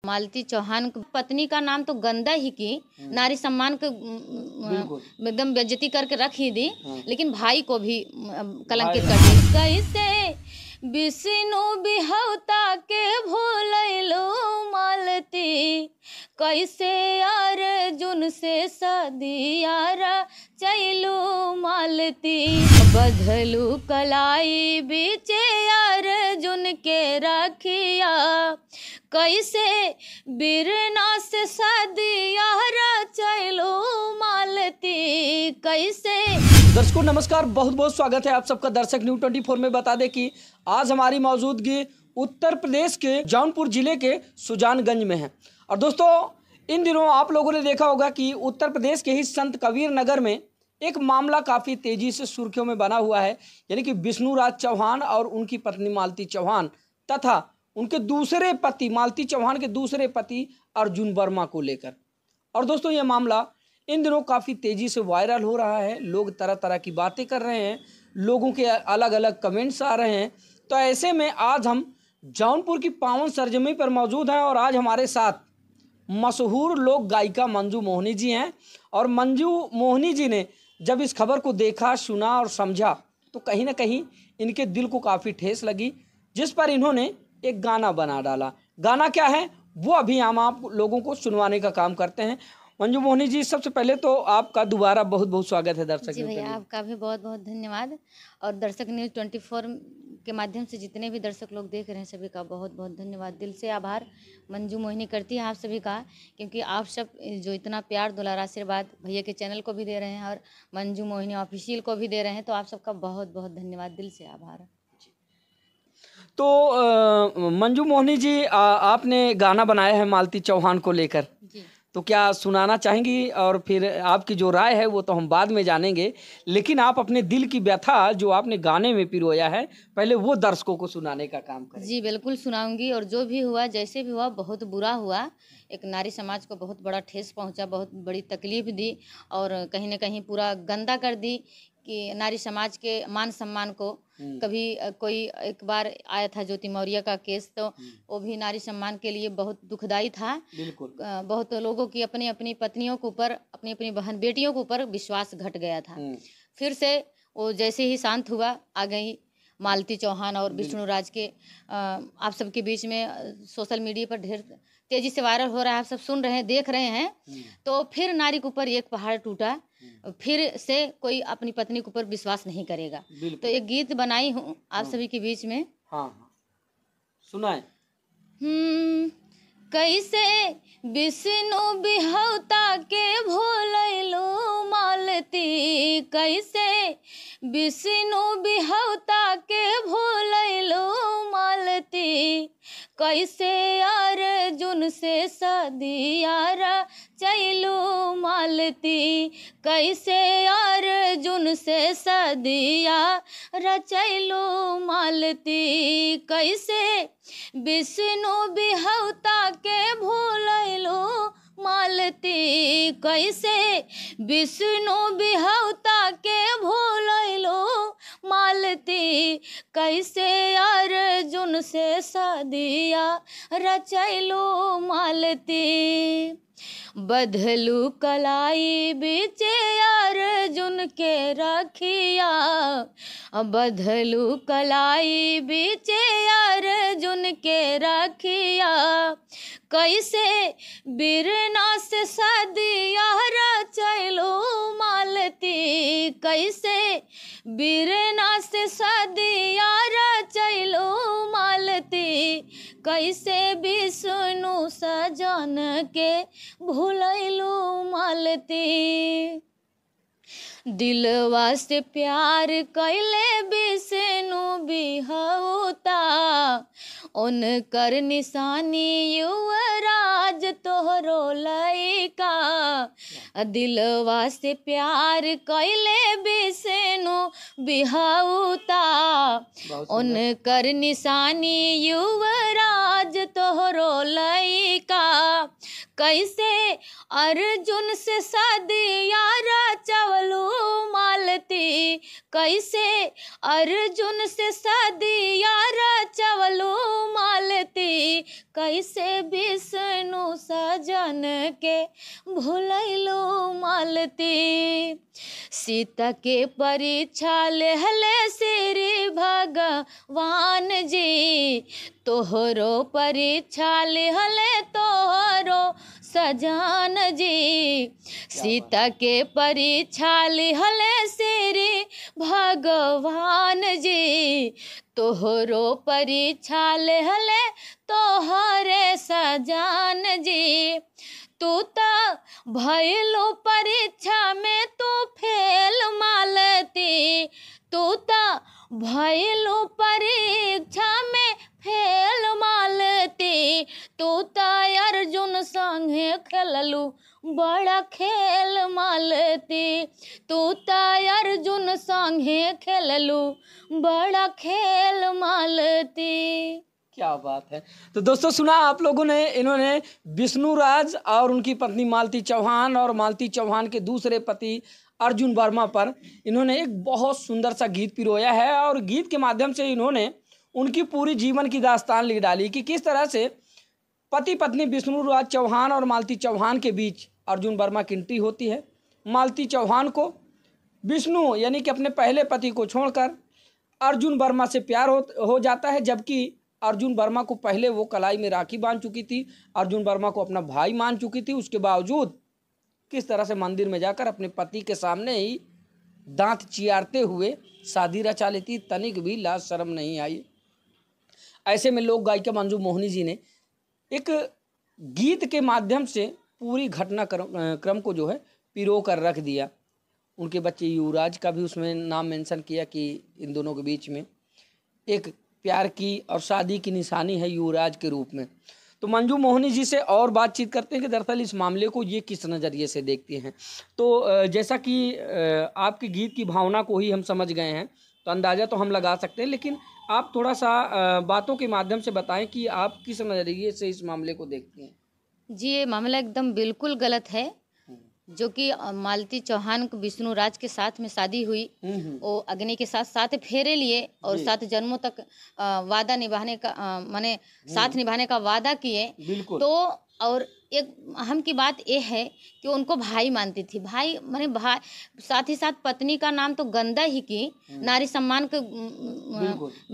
मालती चौहान की पत्नी का नाम तो गंदा ही की, नारी सम्मान के एकदम बेइज्जती करके रख ही दी, लेकिन भाई को भी कलंकित कर दी। कैसे विष्णु बिहौता के भूलैलो मालती, कैसे अर्जुन से सदियारा चैलू मालती, बधलू कलाई बीचे अर्जुन के रखिया, कैसे बिरना से सदियारा चैलू मालती, कैसे। दर्शकों नमस्कार, बहुत बहुत स्वागत है आप सबका दर्शक न्यूज़ 24 में। बता दें कि आज हमारी मौजूदगी उत्तर प्रदेश के जौनपुर जिले के सुजानगंज में है। और दोस्तों इन दिनों आप लोगों ने देखा होगा कि उत्तर प्रदेश के ही संत कबीर नगर में एक मामला काफ़ी तेजी से सुर्खियों में बना हुआ है, यानी कि विष्णुराज चौहान और उनकी पत्नी मालती चौहान तथा उनके दूसरे पति मालती चौहान के दूसरे पति अर्जुन वर्मा को लेकर। और दोस्तों ये मामला इन दिनों काफ़ी तेज़ी से वायरल हो रहा है, लोग तरह तरह की बातें कर रहे हैं, लोगों के अलग अलग कमेंट्स आ रहे हैं। तो ऐसे में आज हम जौनपुर की पावन सरजमी पर मौजूद हैं और आज हमारे साथ मशहूर लोक गायिका मंजू मोहनी जी हैं। और मंजू मोहनी जी ने जब इस खबर को देखा, सुना और समझा तो कहीं ना कहीं इनके दिल को काफ़ी ठेस लगी, जिस पर इन्होंने एक गाना बना डाला। गाना क्या है वो अभी हम आप लोगों को सुनवाने का काम करते हैं। मंजू मोहनी जी, सबसे पहले तो आपका दोबारा बहुत बहुत स्वागत है दर्शक जी भैया, आपका भी बहुत बहुत धन्यवाद। और दर्शक न्यूज़ 24 के माध्यम से जितने भी दर्शक लोग देख रहे हैं सभी का बहुत बहुत धन्यवाद, दिल से आभार मंजू मोहिनी करती है आप सभी का, क्योंकि आप सब जो इतना प्यार दुलार आशीर्वाद भैया के चैनल को भी दे रहे हैं और मंजू मोहिनी ऑफिशियल को भी दे रहे हैं, तो आप सबका बहुत बहुत धन्यवाद, दिल से आभार। तो मंजू मोहनी जी, आपने गाना बनाया है मालती चौहान को लेकर, तो क्या सुनाना चाहेंगी? और फिर आपकी जो राय है वो तो हम बाद में जानेंगे, लेकिन आप अपने दिल की व्यथा जो आपने गाने में पिरोया है पहले वो दर्शकों को सुनाने का काम करें। जी बिल्कुल सुनाऊंगी। और जो भी हुआ, जैसे भी हुआ, बहुत बुरा हुआ, एक नारी समाज को बहुत बड़ा ठेस पहुंचा, बहुत बड़ी तकलीफ दी और कहीं ना कहीं पूरा गंदा कर दी कि नारी समाज के मान सम्मान को। कभी कोई एक बार आया था ज्योति मौर्य का केस, तो वो भी नारी सम्मान के लिए बहुत दुखदाई था। बिल्कुल। बहुत लोगों की अपनी अपनी पत्नियों के ऊपर, अपनी अपनी बहन बेटियों के ऊपर विश्वास घट गया था। फिर से वो जैसे ही शांत हुआ, आ गई मालती चौहान और विष्णुराज के आप सबके बीच में सोशल मीडिया पर ढेर तेजी से वायरल हो रहा है, आप सब सुन रहे हैं, देख रहे हैं। तो फिर नारी के ऊपर एक पहाड़ टूटा, फिर से कोई अपनी पत्नी के ऊपर विश्वास नहीं करेगा। तो एक गीत बनाई हूँ आप सभी के बीच में। हाँ, सुनाए। कैसे विष्णु बिहौता के भूलैलो मालती, कैसे विष्णु बिहौता के भूलैलो मालती, कैसे अर्जुन से सदियारा चैलू मालती, कैसे अर्जुन से सदियारा चैलू मालती, कैसे विष्णु बिहौता के भूलैलो मालती, कैसे विष्णु बिहौता के भूलैलो मालती, कैसे अर्जुन से सदियारा चैलू मालती, बधलू कलाई बीचे अर्जुन के रखिया, बधलू कलाई बीचे अर्जुन के रखिया, कैसे बिरना से सदियारा चैलू मालती, कैसे बिरना से सदियारा चैलू मालती, कैसे विष्णु सजन के भूलैलू मालती, दिलवा से प्यार कैले विष्णु बिहौता, उनकर निशानी युवराज तोहरो लइका, दिलवा से प्यार कैले विष्णु बिहौता, उनकर निशानी युवराज तोहरो लइका, कैसे अर्जुन से शादिया रचवलू मालती, कैसे अर्जुन से शादिया रचवलू मालती, कैसे विष्णु सजन के भुलैलू मालती। सीता के परीक्षा लेहले श्री भगवान जी, तोहरो परीक्षा लेहले तोहरो सजान जी। सीता के परीक्षा लेहले श्री भगवान जी, तोहरो परीक्षा लेहले तोहरे सजान जी। तू तो भइलो परीक्षा में तू फेल मालती, तू तो भइलो परीक्षा में फेल मालती, तू तो अर्जुन संगे खेललू बड़ा खेल मालती, तू तो अर्जुन संगे खेललू बड़ा खेल मालती। क्या बात है। तो दोस्तों सुना आप लोगों ने, इन्होंने विष्णु राज और उनकी पत्नी मालती चौहान और मालती चौहान के दूसरे पति अर्जुन वर्मा पर इन्होंने एक बहुत सुंदर सा गीत पिरोया है और गीत के माध्यम से इन्होंने उनकी पूरी जीवन की दास्तान लिख डाली कि किस तरह से पति पत्नी विष्णु राज चौहान और मालती चौहान के बीच अर्जुन वर्मा की एंट्री होती है। मालती चौहान को विष्णु यानी कि अपने पहले पति को छोड़कर अर्जुन वर्मा से प्यार हो जाता है, जबकि अर्जुन वर्मा को पहले वो कलाई में राखी बांध चुकी थी, अर्जुन वर्मा को अपना भाई मान चुकी थी। उसके बावजूद किस तरह से मंदिर में जाकर अपने पति के सामने ही दांत चियारते हुए शादी रचा लेती, तनिक भी लाज शर्म नहीं आई। ऐसे में लोक गायिका मंजू मोहनी जी ने एक गीत के माध्यम से पूरी घटना क्रम को जो है पिरो कर रख दिया। उनके बच्चे युवराज का भी उसमें नाम मेंशन किया कि इन दोनों के बीच में एक प्यार की और शादी की निशानी है युवराज के रूप में। तो मंजू मोहनी जी से और बातचीत करते हैं कि दरअसल इस मामले को ये किस नज़रिए से देखते हैं। तो जैसा कि आपके गीत की भावना को ही हम समझ गए हैं, तो अंदाज़ा तो हम लगा सकते हैं, लेकिन आप थोड़ा सा बातों के माध्यम से बताएं कि आप किस नज़रिए से इस मामले को देखते हैं। जी, ये मामला एकदम बिल्कुल गलत है। जो कि मालती चौहान को विष्णु राज के साथ में शादी हुई, वो अग्नि के साथ 7 फेरे लिए और 7 जन्मों तक वादा निभाने का माने साथ निभाने का वादा किए। तो और एक अहम की बात ये है कि उनको भाई मानती थी, भाई माने भाई, साथ ही साथ पत्नी का नाम तो गंदा ही की, नारी सम्मान को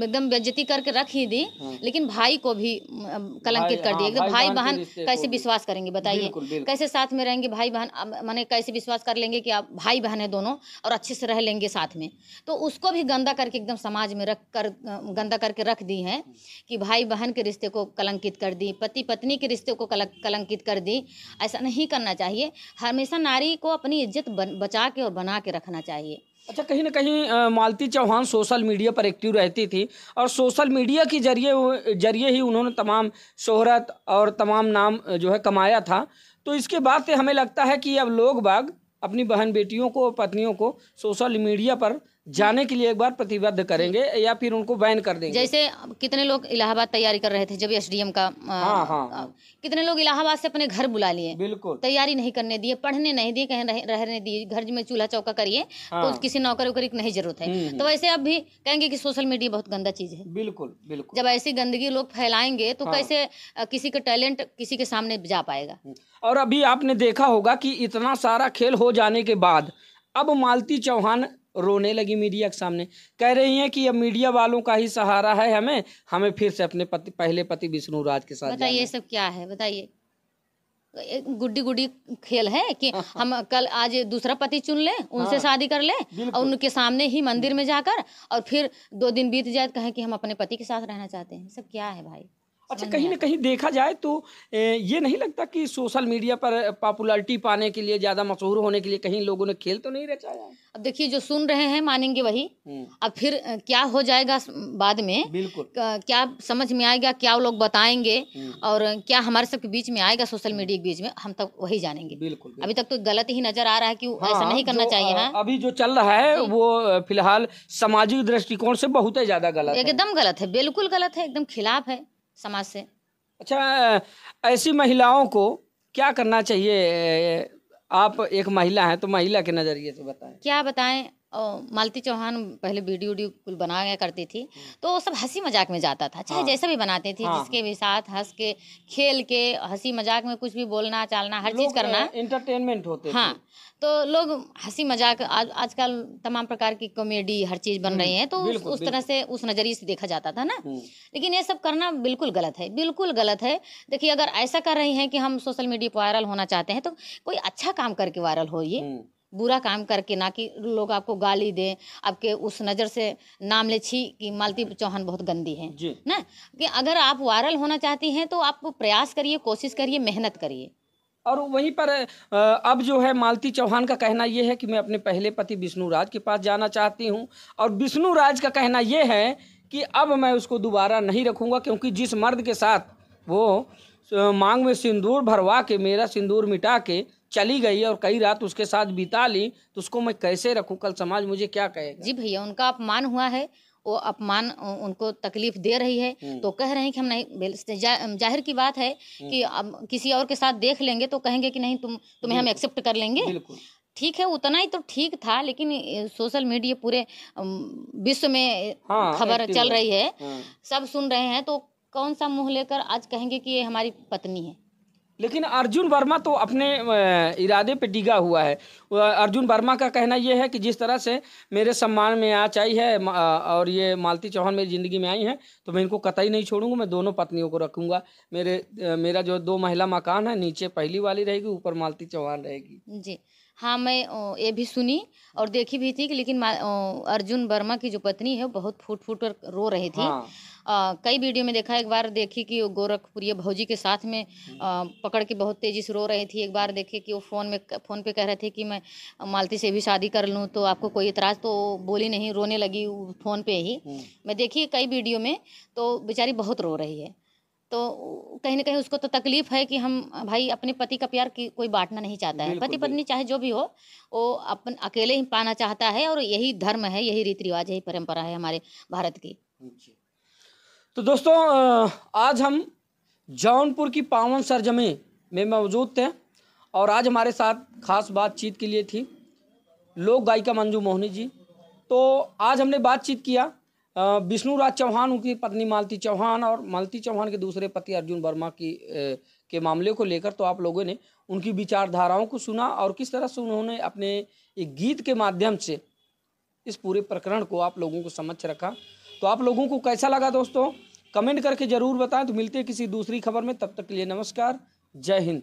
एकदम बेइज्जती करके रख ही दी, लेकिन भाई को भी कलंकित कर दिया। एकदम भाई बहन कैसे विश्वास करेंगे बताइए, कैसे साथ में रहेंगे भाई बहन, माने कैसे विश्वास कर लेंगे कि आप भाई बहन है दोनों और अच्छे से रह लेंगे साथ में। तो उसको भी गंदा करके एकदम समाज में गंदा करके रख दी है कि भाई बहन के रिश्ते को कलंकित कर दी, पति पत्नी के रिश्ते को कलंकित कर दी। ऐसा नहीं करना चाहिए, हमेशा नारी को अपनी इज्जत बचा के और बना के रखना चाहिए। अच्छा, कहीं ना कहीं मालती चौहान सोशल मीडिया पर एक्टिव रहती थी और सोशल मीडिया के जरिए ही उन्होंने तमाम शोहरत और तमाम नाम जो है कमाया था। तो इसके बाद से हमें लगता है कि अब लोग बाग अपनी बहन बेटियों को, पत्नियों को सोशल मीडिया पर जाने के लिए एक बार प्रतिबद्ध करेंगे या फिर उनको बैन कर देंगे। जैसे कितने लोग इलाहाबाद तैयारी कर रहे थे जब एसडीएम का कितने लोग इलाहाबाद से अपने घर बुला लिए, बिल्कुल तैयारी नहीं करने दिए, पढ़ने नहीं दिए, कहीं रहने दिए, घर में चूल्हा चौका करिए, तो किसी नौकरी वोकरी की नहीं जरूरत है। तो वैसे अब भी कहेंगे कि सोशल मीडिया बहुत गंदा चीज है। बिल्कुल बिल्कुल। जब ऐसी गंदगी लोग फैलाएंगे तो कैसे किसी का टैलेंट किसी के सामने जा पाएगा। और अभी आपने देखा होगा कि इतना सारा खेल हो जाने के बाद अब मालती चौहान रोने लगी मीडिया के सामने, कह रही हैं कि अब मीडिया वालों का ही सहारा है, हमें फिर से अपने पहले पति विष्णु राज के साथ। बताइए ये सब क्या है, बताइए गुड्डी गुड्डी खेल है कि हम कल आज दूसरा पति चुन ले, उनसे शादी कर ले और उनके सामने ही मंदिर में जाकर और फिर 2 दिन बीत जाए कहें कि हम अपने पति के साथ रहना चाहते हैं। सब क्या है भाई। अच्छा, कहीं ना कहीं देखा जाए तो ये नहीं लगता कि सोशल मीडिया पर पॉपुलैरिटी पाने के लिए, ज़्यादा मशहूर होने के लिए कहीं लोगों ने खेल तो नहीं रचाया है? अब देखिए, जो सुन रहे हैं मानेंगे वही, अब फिर क्या हो जाएगा बाद में, बिल्कुल क्या समझ में आएगा, क्या वो लोग बताएंगे और क्या हमारे सबके बीच में आएगा सोशल मीडिया के बीच में, हम तक वही जानेंगे। बिल्कुल। अभी तक तो गलत ही नजर आ रहा है कि ऐसा नहीं करना चाहिए। अभी जो चल रहा है वो फिलहाल सामाजिक दृष्टिकोण से बहुत ही ज्यादा गलत है, एकदम गलत है, बिल्कुल गलत है, एकदम खिलाफ है समाज से। अच्छा, ऐसी महिलाओं को क्या करना चाहिए? आप एक महिला हैं तो महिला के नज़रिए से बताएं। क्या बताएं, मालती चौहान पहले वीडियो वीडियो कुल बनाया करती थी, तो वो सब हंसी मजाक में जाता था, चाहे हाँ। जैसा भी बनाते थे, हाँ। जिसके भी साथ हंस के खेल के हंसी मजाक में कुछ भी बोलना चालना हर चीज़ करना। एंटरटेनमेंट होते हाँ, तो लोग हंसी मजाक आजकल तमाम प्रकार की कॉमेडी हर चीज़ बन रही है, तो उस तरह से उस नज़रिए से देखा जाता था ना। लेकिन ये सब करना बिल्कुल गलत है, बिल्कुल गलत है। देखिए, अगर ऐसा कर रही हैं कि हम सोशल मीडिया पर वायरल होना चाहते हैं, तो कोई अच्छा काम करके वायरल होइए, बुरा काम करके ना, कि लोग आपको गाली दें, आपके उस नज़र से नाम ले, छी कि मालती चौहान बहुत गंदी है ना। कि अगर आप वायरल होना चाहती हैं तो आप प्रयास करिए, कोशिश करिए, मेहनत करिए। और वहीं पर अब जो है मालती चौहान का कहना ये है कि मैं अपने पहले पति विष्णु राज के पास जाना चाहती हूँ, और विष्णु राज का कहना ये है कि अब मैं उसको दोबारा नहीं रखूँगा, क्योंकि जिस मर्द के साथ वो मांग में सिंदूर भरवा के मेरा सिंदूर मिटा के चली गई और कई रात उसके साथ बिता ली, तो उसको मैं कैसे रखूं? कल समाज मुझे क्या कहेगा? जी भैया, उनका अपमान हुआ है, वो अपमान उनको तकलीफ दे रही है, तो कह रहे हैं कि हम नहीं, जाहिर की बात है कि अब किसी और के साथ देख लेंगे तो कहेंगे कि नहीं, तुम्हें हम एक्सेप्ट कर लेंगे। ठीक है, उतना ही तो ठीक था, लेकिन सोशल मीडिया पूरे विश्व में खबर चल रही है, सब सुन रहे हैं, तो कौन सा मुंह लेकर आज कहेंगे कि ये हमारी पत्नी है। लेकिन अर्जुन वर्मा तो अपने इरादे पे डिगा हुआ है। अर्जुन वर्मा का कहना यह है कि जिस तरह से मेरे सम्मान में आँच आई है और ये मालती चौहान मेरी ज़िंदगी में आई हैं, तो मैं इनको कतई नहीं छोड़ूंगा, मैं दोनों पत्नियों को रखूंगा। मेरा जो 2 महिला मकान है, नीचे पहली वाली रहेगी, ऊपर मालती चौहान रहेगी। जी हाँ, मैं ये भी सुनी और देखी भी थी कि लेकिन अर्जुन वर्मा की जो पत्नी है वो बहुत फूट फूट कर रो रही थी। कई वीडियो में देखा, एक बार देखी कि वो गोरखपुरिया भौजी के साथ में पकड़ के बहुत तेजी से रो रही थी। एक बार देखी कि वो फ़ोन पे कह रहे थे कि मैं मालती से भी शादी कर लूँ तो आपको कोई इतराज़, तो बोली नहीं, रोने लगी फ़ोन पे ही। मैं देखी कई वीडियो में, तो बेचारी बहुत रो रही है। तो कहीं न कहीं उसको तो तकलीफ है कि हम भाई अपने पति का प्यार की कोई बाँटना नहीं चाहता है। पति पत्नी चाहे जो भी हो, वो अपन अकेले ही पाना चाहता है, और यही धर्म है, यही रीति रिवाज, यही परंपरा है हमारे भारत की। तो दोस्तों, आज हम जौनपुर की पावन सरजमी में मौजूद थे, और आज हमारे साथ खास बातचीत के लिए थी लोक गायिका मंजू मोहनी जी। तो आज हमने बातचीत किया विष्णु राज चौहान, उनकी पत्नी मालती चौहान, और मालती चौहान के दूसरे पति अर्जुन वर्मा के मामले को लेकर। तो आप लोगों ने उनकी विचारधाराओं को सुना, और किस तरह से उन्होंने अपने एक गीत के माध्यम से इस पूरे प्रकरण को आप लोगों को समक्ष रखा। तो आप लोगों को कैसा लगा दोस्तों, कमेंट करके ज़रूर बताएं। तो मिलते हैं किसी दूसरी खबर में, तब तक के लिए नमस्कार, जय हिंद।